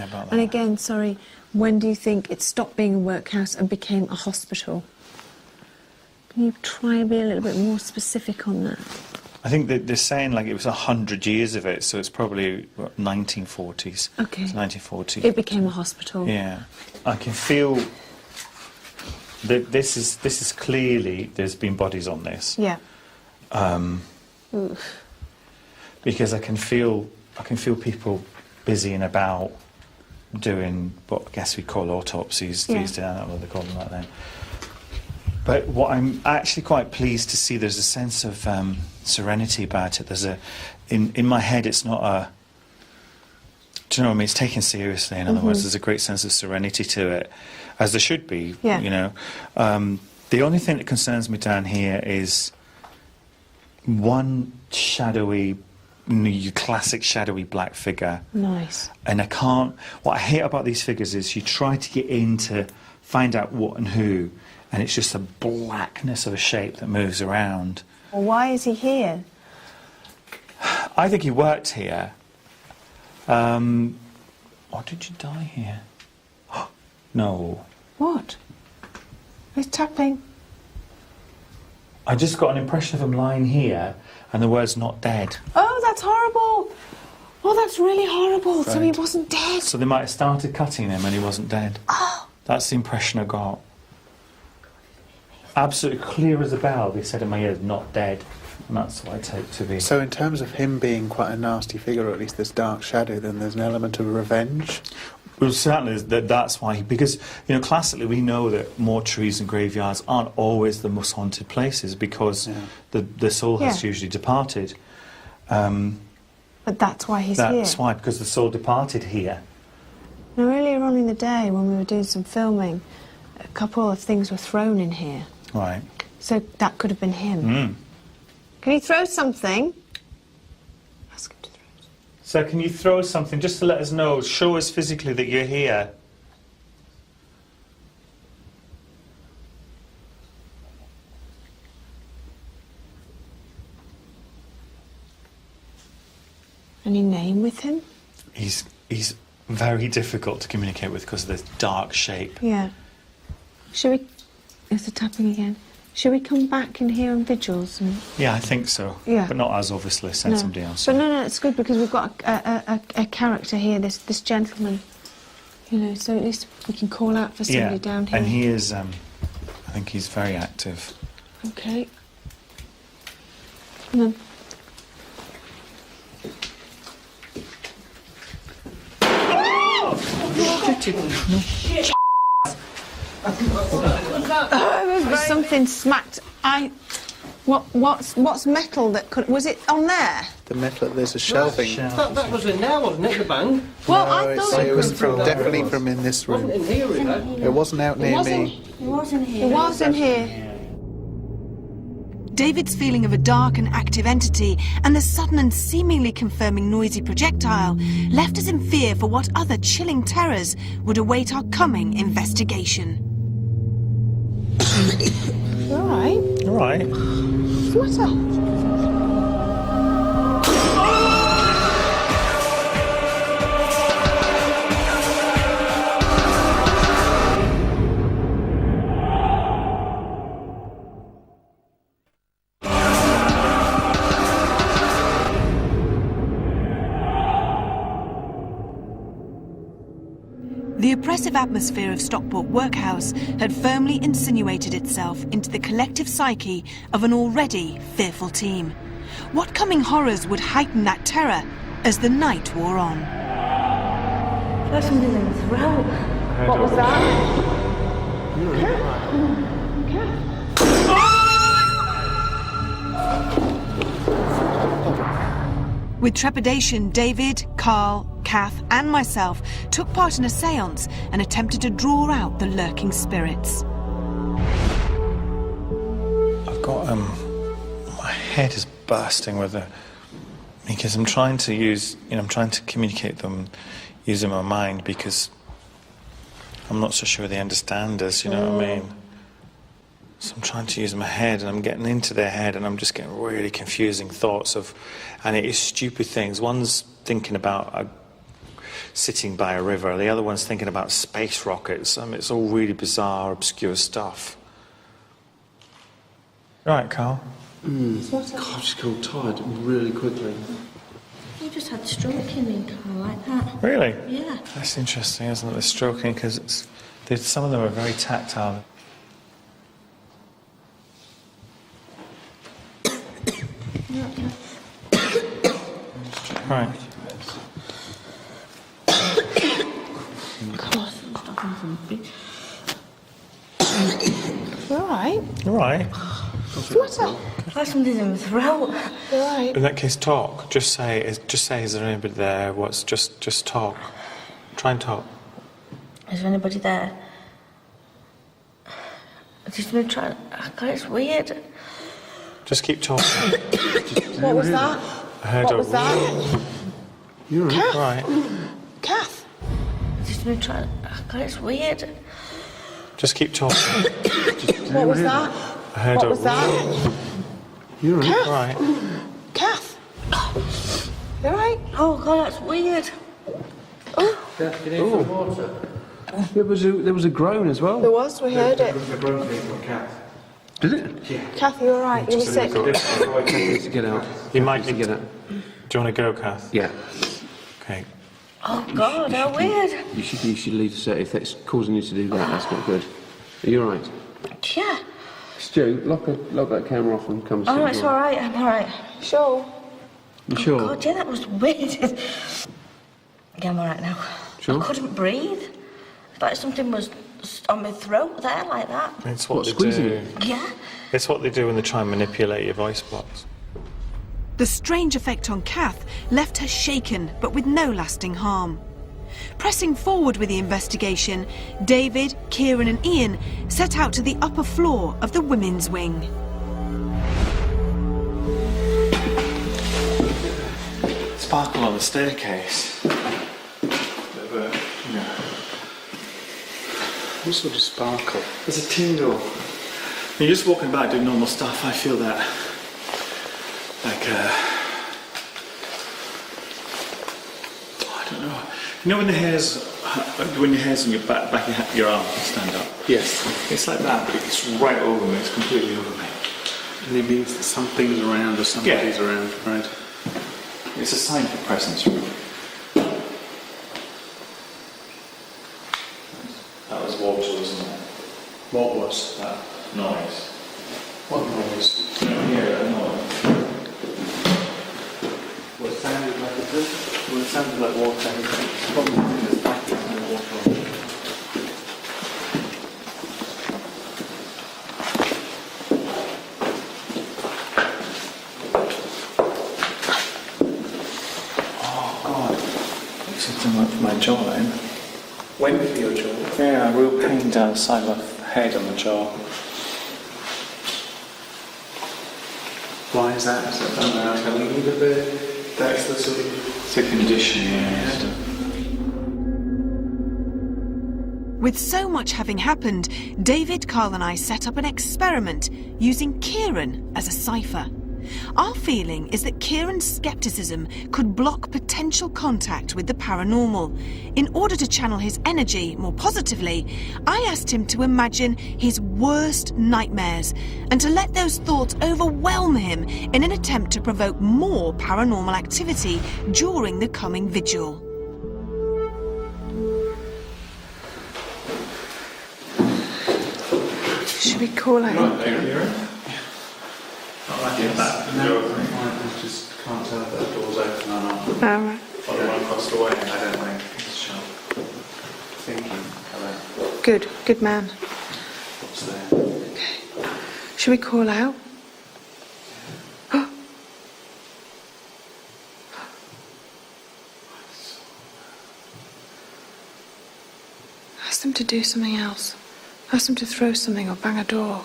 about that. And again, sorry, when do you think it stopped being a workhouse and became a hospital? Can you try and be a little bit more specific on that? I think that they're saying like it was 100 years of it, so it's probably what, 1940s. Okay. It's 1940. It became a hospital. Yeah, I can feel that this is clearly there's been bodies on this. Yeah. Because I can feel people busy and about doing what I guess we call autopsies these days. I don't know what they call them like that. But what I'm actually quite pleased to see, there's a sense of serenity about it. There's in my head, it's not a, do you know what I mean? It's taken seriously, in other words. There's a great sense of serenity to it, as there should be, you know. The only thing that concerns me down here is one shadowy, your classic shadowy black figure. Nice. And I can't, what I hate about these figures is you try to get in to find out what and who, and it's just a blackness of a shape that moves around. Well, why is he here? I think he worked here. Or did you die here? No. What? He's tapping. I just got an impression of him lying here, and the word's not dead. Oh, that's horrible. Oh, that's really horrible. Right. So he wasn't dead. So they might have started cutting him and he wasn't dead. Oh. That's the impression I got. Absolutely clear as a bell, they said in my ear, not dead. And that's what I take to be. So in terms of him being quite a nasty figure, or at least this dark shadow, then there's an element of revenge? Well, certainly that's why, because, you know, classically we know that mortuaries and graveyards aren't always the most haunted places because the soul has usually departed. But that's why he's here. That's why, because the soul departed here. Now, earlier on in the day, when we were doing some filming, a couple of things were thrown in here. Right. So that could have been him. Can you throw something? Ask him to throw something. So can you throw something just to let us know, show us physically that you're here? Any name with him? He's very difficult to communicate with because of this dark shape. Yeah. Should we... There's the tapping again. Should we come back in here on vigils? And... Yeah, I think so. Yeah. But not us, obviously. Send somebody else. But no, it's good because we've got a character here, this gentleman. You know, so at least we can call out for somebody down here. And he is, I think he's very active. Okay. Come on. Something smacked. What's metal that could... Was it on there? The metal, there's a shelving. That was in there, wasn't it, the bang? Well, No, I thought it was from definitely from in this room. It wasn't in here, is it? It wasn't out near me. It was in here. It was in here. David's feeling of a dark and active entity and the sudden and seemingly confirming noisy projectile left us in fear for what other chilling terrors would await our coming investigation. You all right? All right. What's the matter? The oppressive atmosphere of Stockport Workhouse had firmly insinuated itself into the collective psyche of an already fearful team. What coming horrors would heighten that terror as the night wore on? There's something in the throat. What was that? With trepidation, David, Carl, Kath and myself took part in a seance and attempted to draw out the lurking spirits. I've got, my head is bursting with it because I'm trying to use, I'm trying to communicate them using my mind because I'm not so sure they understand us, you know what I mean? So I'm trying to use my head and I'm getting into their head and I'm just getting really confusing thoughts of, and it is stupid things. One's thinking about sitting by a river. The other one's thinking about space rockets. I mean, it's all really bizarre, obscure stuff. Right, Carl? God, I just got tired really quickly. You just had stroking in car like that. Really? Yeah. That's interesting, isn't it? The stroking, because some of them are very tactile. Right. You all right? All right. What's up? Like something's in my throat. You all right? In that case, talk. Just say, is there anybody there? Just talk. Try and talk. Is there anybody there? I've just been trying. God, it's weird. Just keep talking. What was that? I heard What was that? You're right. Kath? Right. Kath? I've just been trying. God, it's weird. Just keep talking. What was that? I heard What was that? You're right. Kath? Right. Kath? You all right? Oh God, that's weird. Did you need some water? There was a groan as well. There was, we heard it. Did it? Kath, you all right? You were sick? To get out. You might need get out. Do you want to go, Kath? Yeah. Okay. Oh God, how weird. You should leave the set if that's causing you to do that. That's not good. Are you all right? Yeah. Stu, lock that camera off and come. Oh, it's all right. I'm all right. Sure. You sure? Oh God, yeah, that was weird. Yeah, I'm all right now. Sure? I couldn't breathe. It's like something was on my throat there, like that. It's what they squeezing do. it? Yeah. It's what they do when they try and manipulate your voice box. The strange effect on Kath left her shaken, but with no lasting harm. Pressing forward with the investigation, David, Kieran and Ian set out to the upper floor of the women's wing. Sparkle on the staircase. What sort of sparkle? There's a tingle. When you're just walking about doing normal stuff, I feel that. Like, I don't know. You know when your hair's on your back of your arm, stand up? Yes. It's like that, but it's right over me. It's completely over me. And it means that something's around or somebody's around, right? It's a sign for presence, really. That was water, wasn't it? What was? That noise. What noise? You don't hear that noise. What sounded like a drip? Well, it sounded like water. It's probably the fact that there's no water on it. Oh, God. Something went for my jawline. Went for your jaw. Yeah, a real pain down the side of my head on the jaw. Why is that? Is that done now? Telling you that that's the sort of... It's a condition, yeah. With so much having happened, David, Carl and I set up an experiment using Kieran as a cipher. Our feeling is that Kieran's scepticism could block potential contact with the paranormal. In order to channel his energy more positively, I asked him to imagine his worst nightmares and to let those thoughts overwhelm him in an attempt to provoke more paranormal activity during the coming vigil. Should we call out? Not like in that. No, I just can't tell if that door's open or not. All right. Or the one across the way. I don't think it's shut. Thinking. Hello. Good. Good man. What's there? Okay. Should we call out? Ask them to do something else. Ask them to throw something or bang a door.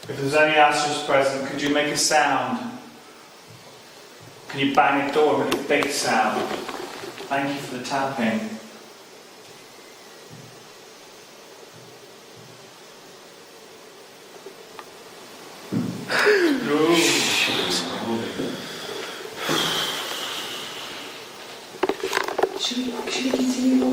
If there's any astros present, could you make a sound? Can you bang a door and make a big sound? Thank you for the tapping. Should we continue